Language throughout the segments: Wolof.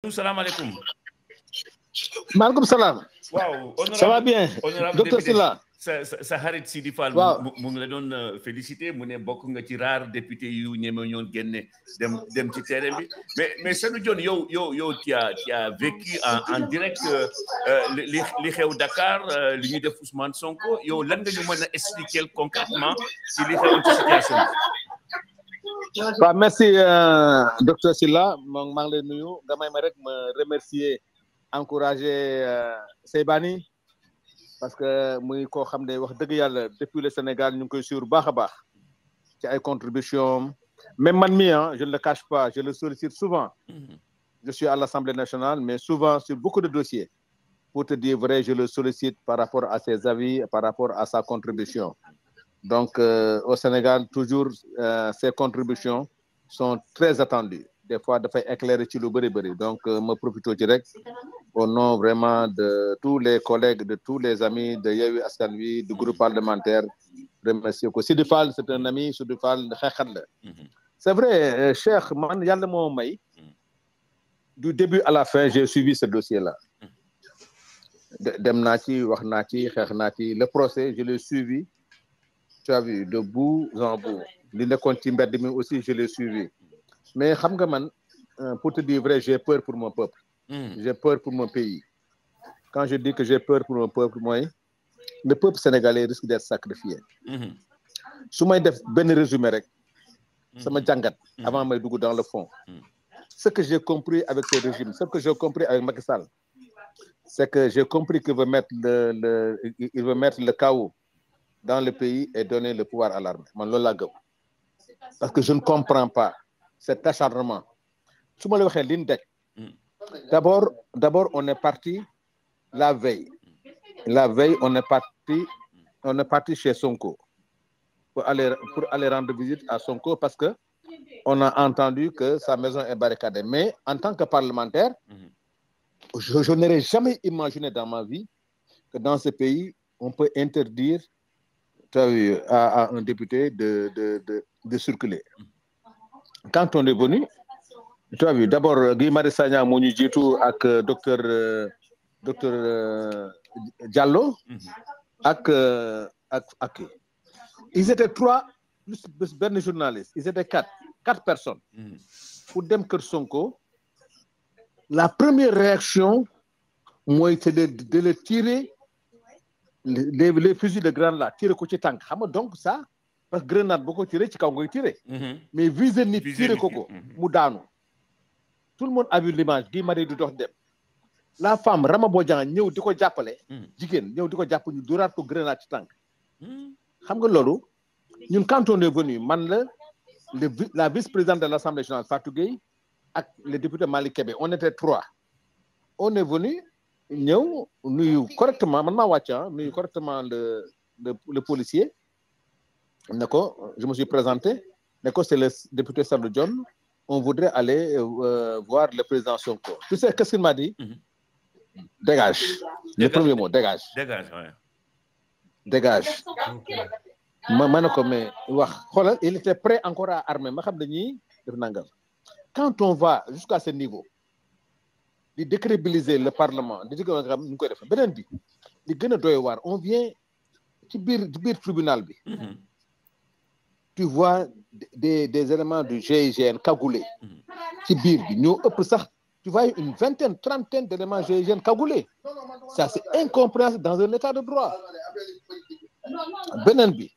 salaamaaleykum. maaleykum salaam. waaw ça va bien. honorable docteur député Sylla. sa xarit Sidi Fall. waaw mu ngi la doon félicité mu ne bokk nga ci rare député yu ñeme ñoon génne dem ci terrain bi mais Sanu Dione yow tu as vécu en direct li xew Dakar li ñuy def Ousmane Sonko yow lan nga ñu mën a expliquer concrètement ci li xewoon ci situation bi. waaw merci docteur Sylla moom maa ngi lay nuyu nga may ma rek ma remercier encourager Seybani parce que muy koo xam ne wax dëgg yàlla depuis le Sénégal ñu ngi koy suivre baax a baax ci ay contributions même man mi je ne le cache pas je le sollicite souvent. Je suis à l'Assemblée nationale mais souvent sur beaucoup de dossiers pour te dire vrai je le sollicite par rapport à ses avis par rapport à sa contribution. Donc, au Sénégal, toujours, ces contributions sont très attendues. Des fois, de faire éclairer sur le bari. Donc, me profite direct au nom vraiment de tous les collègues, de tous les amis de Yewwi Askan Wi, du groupe parlementaire. Remercier ko. Sidi Fall, c'est un ami, Sidi Fall, c'est vrai, Cheikh, man, yalla mo may. Du début à la fin, j'ai suivi ce dossier-là. Dem nati, wax nati, xex nati, le procès, je l'ai suivi. Tu as vu, de bout en bout. Li nekkoon ci mbedd mi aussi, je l'ai suivi. Mais xam nga man, pour te dire vrai, j'ai peur pour mon peuple. J'ai peur pour mon pays. Quand je dis que j'ai peur pour mon peuple, moi, le peuple sénégalais risque d'être sacrifié. Su may def benn résumé rek, sama jàngat, avant may dugg dans le fond. Ce que j'ai compris avec ce régime, ce que j'ai compris avec Macky Sall, c'est que j'ai compris qu'il veut mettre le chaos dans le pays et donner le pouvoir à l'armée. Man loolu laa gëm. Parce que je ne comprends pas cet acharnement. Su ma la waxee li ñu daj. D'abord on est parti la veille. La veille on est parti chez Sonko pour aller rendre visite à Sonko parce que on a entendu que sa maison est barricadée. Mais en tant que parlementaire, je n'aurais jamais imaginé dans ma vie que dans ce pays on peut interdire à un député de circuler. Quand on est venu, tu as vu, d'abord, Guy Marius Sagna moo ñu jiitu ak docteur Diallo ak ils étaient 3 plus benn journaliste, ils étaient 4 personnes. Pour dem kër Sonko, la première réaction mooy c'est de le tirer les fusils de grenade là tiré ko ci tànk xam nga donc ça parce que grenade boo ko tiré ci kaw ngay tiré. Mais viser nit tiré ko mu daanu. Tout le monde a vu l'image Guy Marius di dox dem. La femme Rama Bodian ñëw di ko jàppale. Jigéen ñëw di ko jàpp ñu dóoraat ko grenade ci tànk. Xam nga loolu ñun quand on est venu man la vice-présidente de l'Assemblée nationale Fatou Gueye ak le député Malick Kébé on était 3. On est venu ñëw nuyu correctement man maa wàcc nuyu correctement le policier ne ko je me suis présenté ne ko c'est le député Sanu Dione on voudrait aller voir le président Sonko. Tu sais qu'est-ce qu'il m'a dit? Dégage. Le premier mot dégage. Dégage. ma ne ko mais wax xoolal il était prêt encore à armer ma xam ne ñii def nangam. Quand on va jusqu'à ce niveau di décrédibiliser le parlement di nga xam ñu koy def beneen bi di gën a doy waar on vient ci biir tribunal bi. Tu vois des éléments du GIGN cagoulés ci biir bi ñoo ëpp sax tu vois une vingtaine 30aine d'éléments GIGN cagoulés ça c'est incompréhensible dans un état de droit. Beneen bi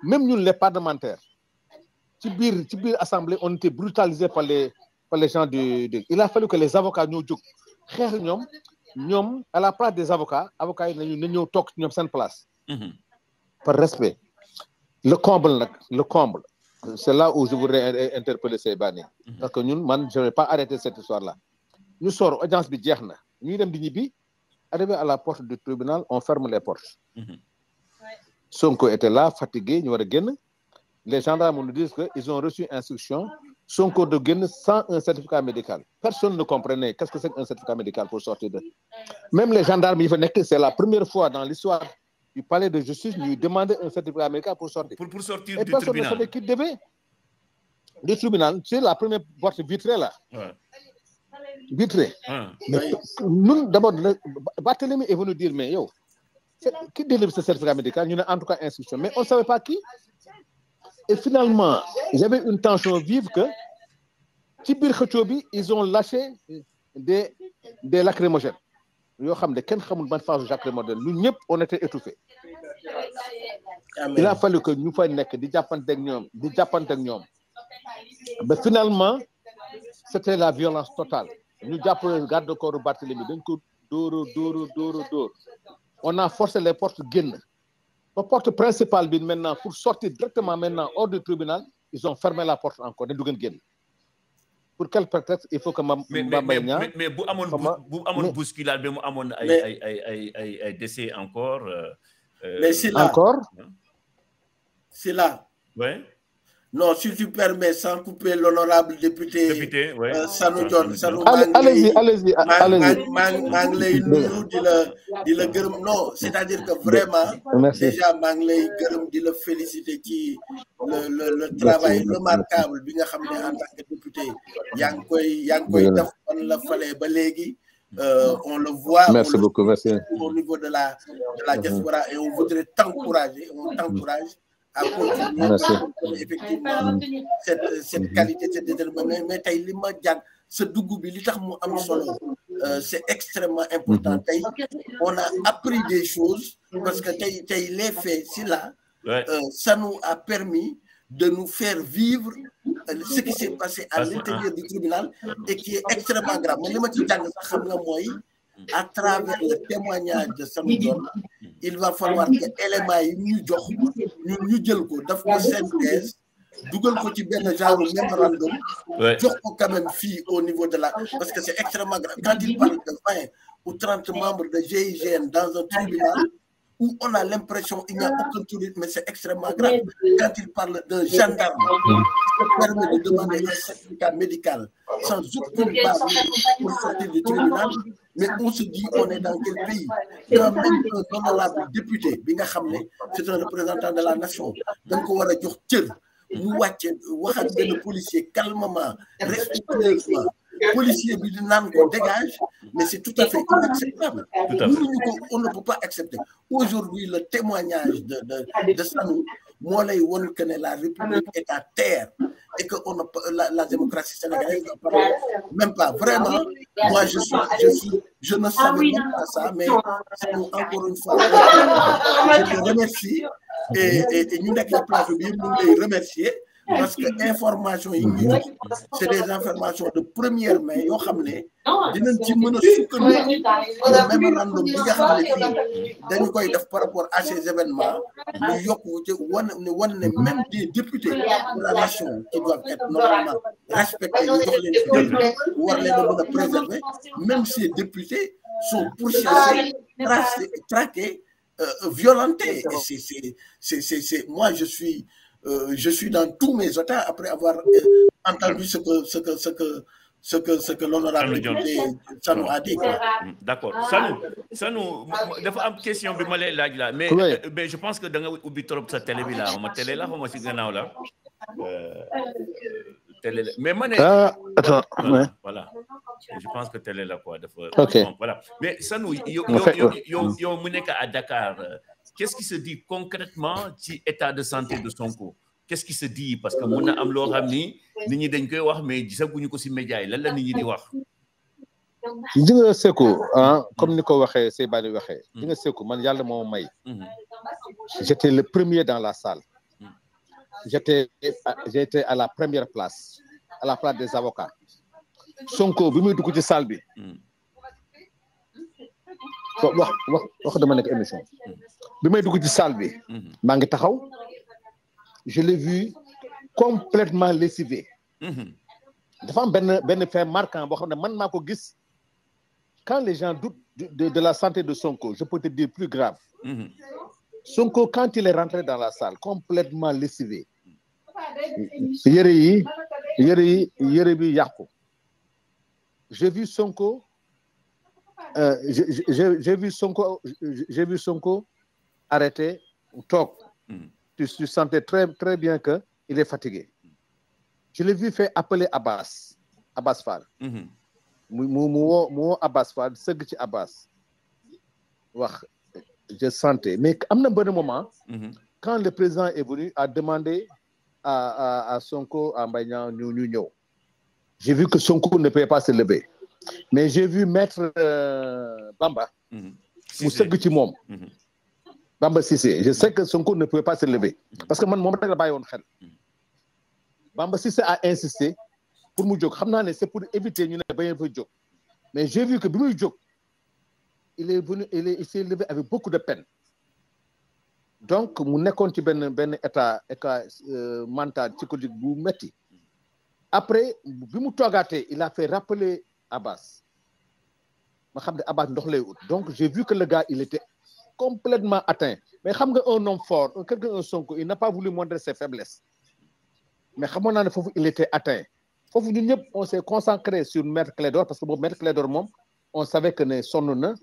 même ñun les parlementaires ci biir assemblée on était brutalisés par les gens il a fallu que les avocats ñoo jóg xeex ñoom à la place des avocats yi nañu ñëw toog ñoom seen place. Par respect. Le comble c'est là où je voudrais interpeller Seybani parce que ñun je vais pas arrêter cette histoire là ñu sor audience bi jeex na ñuy dem di ñibbi arrivé à la porte du tribunal on ferme les portes. Sonko était là fatigué ñu war a génn les gendarmes nous disent que ils ont reçu instruction Sonko de génn sans un certificat médical. Personne ne comprenait qu'est-ce que c'est qu'un certificat médical pour sortir de. Même les gendarmes yi fa nekk c'est la première fois dans l'histoire du palais de justice ñuy demander un certificat médical pour sortir. Pour sortir et du personne tribunal. ne savait qui devait. Du tribunal, c'est la première porte vitrée là. vite fait. Mais nous, d'abord, Barthélémy est venu dire, mais yo, qui délivre ce certificat médical? Nous, en tout cas, instruction. Mais on ne savait pas qui. Et finalement, j'avais une tension vive que, Tibir Khachobi, ils ont lâché des lacrymogènes. Yo xam ne kenn xamul ban phase lacrymogène. Nous ñëpp on était étouffés. Il a fallu que ñu fay nekk di jàppante ak ñoom. Mais finalement, c'était la violence totale. Ñu jàpp garde corps Barthélémy dañ ko dóor. On a forcé les portes génn. La porte principale bi maintenant pour sortir directement maintenant hors du tribunal, ils ont fermé la porte encore ne du gën génn. Pour quel prétexte il faut que mais bu amoon bousculade bi mu amoon ay décès encore. Mais c'est là. Encore. C'est là. Ouais. Non, si tu permets, sans couper l'honorable député, ouais. Sanou John, allez-y. Non, c'est-à-dire que vraiment, déjà, Mangley Gurum dit le féliciter qui le travail remarquable, bien en tant que député, Yankoy la fallait balégui. On le voit. Merci beaucoup, merci. Au niveau de la diaspora et on voudrait t'encourager, on t'encourage à continuer effectivement cette qualité, cette détermination. Mais tey li ma jàng ce dugub bi li tax mu am solo c'est extrêmement important. Tey on a appris des choses parce que tey les faits si là ça nous a permis de nous faire vivre ce qui s'est passé à l'intérieur du tribunal et qui est extrêmement grave. Mais li ma ci jàng sax xam nga mooy à travers le témoignage de Sanou John, il va falloir que éléments yi ñu jox ñu jël ko daf ko synthèse dugal ko ci benn genre mémorandum jox ko quand même fii au niveau de la parce que c'est extrêmement grave quand il parle de 20 ou 30 membres de GIGN dans un tribunal où on a l'impression qu'il n'y a aucun touriste, mais c'est extrêmement grave. Quand il parle d'un gendarme qui se permet de demander un certificat médical sans aucune base pour sortir du tribunal, mais on se dit on est dans quel pays? Quand même un honorable député, c'est un représentant de la nation, donc on va dire mu wàcce wax ak benn policier calmement, respectueusement. Policier bi di naan ko dégage, mais c'est tout à fait inacceptable. On ne peut pas accepter. Aujourd'hui, le témoignage de Sanou, moi, là, il que la République est à terre et que la démocratie sénégalaise ne parle même pas. Vraiment, moi, je ne savais même pas ça, mais Sanou, encore une fois, je te remercie et nous, avec la place, nous les remercier. Parce que information c'est des informations de première main yoo xam ne dinañ ci mën a sukkandiku mémorandum bi nga xam ne fii dañu koy def par rapport à ces événements ñu yokku ci wan ne même des députés de la nation qui doivent être normalement respectés ñu jox leen fi war leen a mën a préserver même ces députés sont pourchassés traqués violentés et c'est moi je suis dans tous mes états après avoir entendu ce que l'honorable député Sanou a dit. D'accord. Sanou, dafa am question bi ma lay laaj la mais je pense que da nga ubbi trop sa télé bi la xama télé la xama ci gannaaw la télé la mais ma ne attends voilà je pense que télé la quoi dafa OK voilà mais Sanou yow mu nekk à Dakar qu'est-ce qui se dit concrètement ci état de santé de Sonko? Qu'est-ce qui se dit? Parce que mun na am loo xam ni nit ñi dañ koy wax mais gisaguñu ko ci média yi lan la nit ñi di wax. Di nga Sékou comme ni ko waxee Sey Badi waxee. Di nga Sékou man yàlla moo may. J'étais le premier dans la salle. J'étais à la première place, à la place des avocats. Sonko bi muy dugg ci salle bi. wax dama nekk émission. Bi may dugg ci salle bi. maa ngi taxaw. Je l'ai vu complètement lessivé. Dafa am benn fait marquant boo xam ne man maa ko gis quand les gens doutent de la santé de Sonko, je peux te dire plus grave. Sonko, quand il est rentré dans la salle, complètement lessivé, yére bi yàqu. J'ai vu Sonko arrêté toog. Tu sentais très bien qu'il est fatigué. Je l'ai vu faire appeler Abbas Fall. mu Abbas Fall sëgg ci Abbas wax je sentais mais am na benn moment quand le président est venu à demander à Sonko à Mbaye Niang ñu ñëw j'ai vu que Sonko ne pouvait pas se lever mais j'ai vu maître Bamba mu sëgg ci moom Bamba Cissé je sais que Sonko ne pouvait pas se lever parce que man moom rek la bàyyi woon xel Bamba Cissé a insisté pour mu jóg xam naa ne c'est pour éviter ñu ne bañ fa jóg mais j'ai vu que bi muy jóg il s'est levé avec beaucoup de peine donc mu nekkoon ci benn état mental psychologique bu metti après bi mu toogaatee il a fait rappeler Abbas ma xam ne Abbas ndox lay ut donc j'ai vu que le gars il était complètement atteint mais xam nga un homme fort un Sonko il n'a pas voulu montrer ses faiblesses mais xamoon naa ne foofu il était atteint foofu ñun ñëpp on s'est concentré sur Maître Clédor parce que boobu Maître Clédor moom on savait que ne sonn na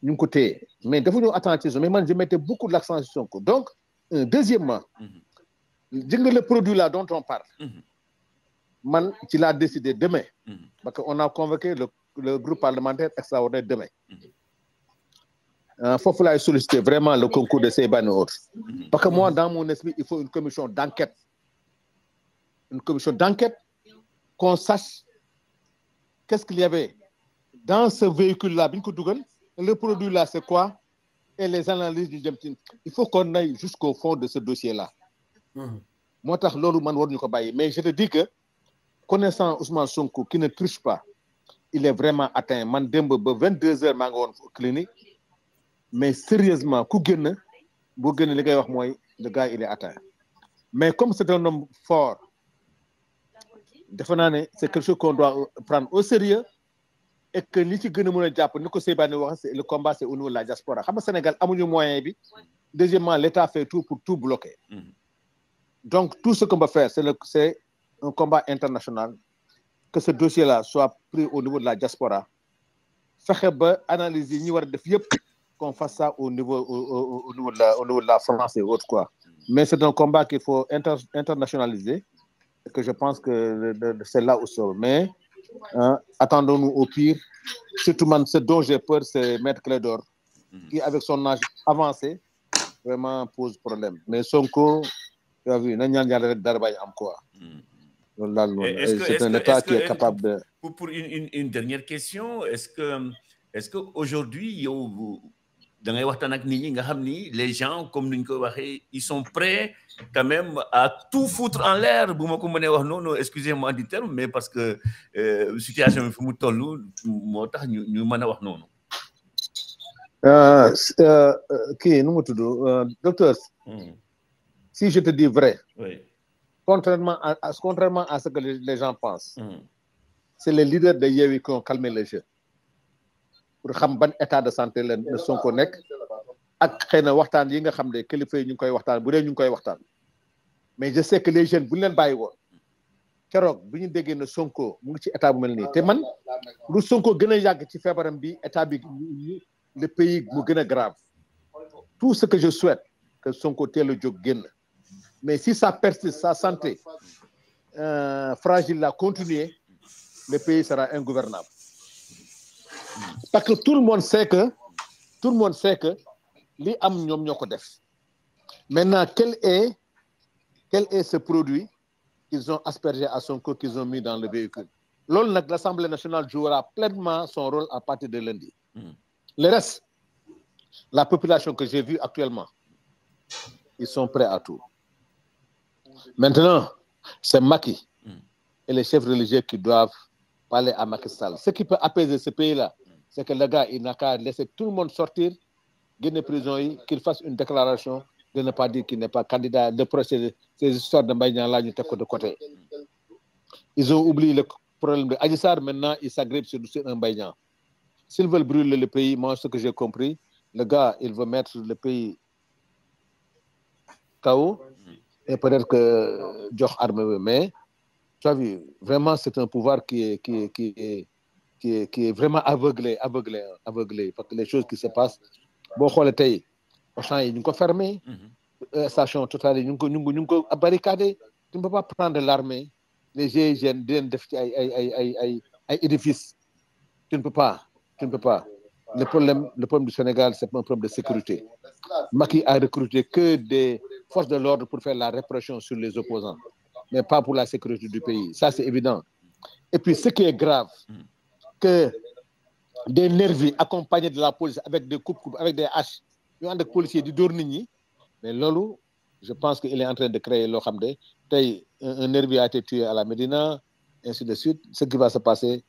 ñu ngi ko téye mais dafa ñu attention mais man je mettais beaucoup de l'accent sur Sonko donc deuxièmement gis nga le produit là dont on parle man ci laa décidé demain parce que on a convoqué le groupe parlementaire extraordinaire demain foofu laay solliciter vraiment le concours de Seybane et autres parce que moi dans mon esprit il faut une commission d'enquête qu'on sache qu'est-ce qu'il y avait dans ce véhicule là bi ñu ko dugal le produit là c'est quoi et les analyses du jëm ci il faut qu'on aille jusqu'au fond de ce dossier là moo tax loolu man waruñu ko bàyyi mais je te dis que connaissant Ousmane Sonko qui ne triche pas il est vraiment atteint man démb ba 22h maa nga woon clinique mais sérieusement ku génn boo génn li ngay wax mooy le gars il est atteint mais comme c'est un homme fort defe naa ne c'est quelque chose qu'on doit prendre au sérieux et que li ci gën a mën a jàpp ni ko Seybane wax le combat c'est au niveau de la diaspora xam nga Sénégal amuñu moyen bi deuxièmement l'État fait tout pour tout bloquer donc tout ce qu'on va faire c'est un combat international que ce dossier-là soit pris au niveau de la diaspora fexe ba analyse yi ñi war a def yëpp qu'on fasse ça au niveau de la France et autres quoi mais c'est un combat qu'il faut internationaliser et que je pense que c'est là où c'est mais attendons-nous au pire surtout man ce dont j'ai peur c'est Maître Clédor qui avec son âge avancé vraiment pose problème mais Sonko tu as vu na ñaan yàlla rek dara bañ am quoi loolu daal noonu c'est un État qui est capable de pour une dernière question est-ce que aujourd'hui yow da ngay waxtaan ak nit ñi nga xam ni les gens comme ni ñu ko waxee ils sont prêts quand même à tout foutre en l'air bu ma ko mënee wax noonu excusez-moi du terme mais parce que situation bi fi mu toll moo tax ñu mën a wax noonu. kii nu mu tudd docteur. Si je te dis vrai. Oui. Contrairement à ce que les gens pensent. C'est les leaders de Yewwi qui ont calmé le jeu. Pour xam ban état de santé la Sonko nekk ak xëy na waxtaan yi nga xam ne kilifa yi ñu ngi koy waxtaan bu dee ñu ngi koy waxtaan mais je sais que les jeunes bu ñu leen bàyyi woon keroog bu ñu déggee ne Sonko mu ngi ci état bu mel nii te man lu Sonko gën a yàgg ci feebaram bi état bi le pays mu gën a grave tout ce que je souhaite que Sonko teel a jóg génn mais si ça persiste sa santé fragile la continuer le pays sera ingouvernable. Parce que tout le monde sait que li am ñoom ñoo ko def maintenant quel est ce produit qu'ils ont aspergé à Sonko qu'ils ont mis dans le véhicule loolu nag l'Assemblée nationale jouera pleinement son rôle à partir de lundi. Le reste la population que j'ai vue actuellement ils sont prêts à tout maintenant c'est Macky et les chefs religieux qui doivent parler à Macky Sall ce qui peut apaiser ce pays-là c'est que le gars il n'a qu'à laisser tout le monde sortir génne prison yi qu'il fasse une déclaration de ne pas dire qu'il n'est pas candidat de procès ces histoires de Mbaye Niang là ñu teg ko de côté ils ont oublié le problème de Adji Sarr maintenant ils s'agrippent sur un Mbaye Niang s'ils veulent brûler le pays moi ce que j'ai compris le gars il veut mettre le pays KO et peut-être que jox armée mais tu as vu vraiment c'est un pouvoir qui est vraiment aveuglé parce que les choses qui se passent boo xoolee tey Auchan yi ñu ngi ko fermé station Total yi ñu ngi ko barricadé tu ne peux pas prendre l'armée les GIGN di leen def ci ay édifices Tu ne peux pas. Le problème du Sénégal, c'est un problème de sécurité. Macky a recruté que des forces de l'ordre pour faire la répression sur les opposants, mais pas pour la sécurité du pays. Ça, c'est évident. Et puis, ce qui est grave, que des nervis accompagnés de la police avec des coupes, avec des haches, ils ont des policiers du Dornigny, mais Lolo, je pense qu'il est en train de créer l'Okhamde. Un nervi a été tué à la Médina, ainsi de suite. Ce qui va se passer,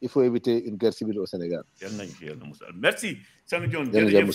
il faut éviter une guerre civile au Sénégal. Merci.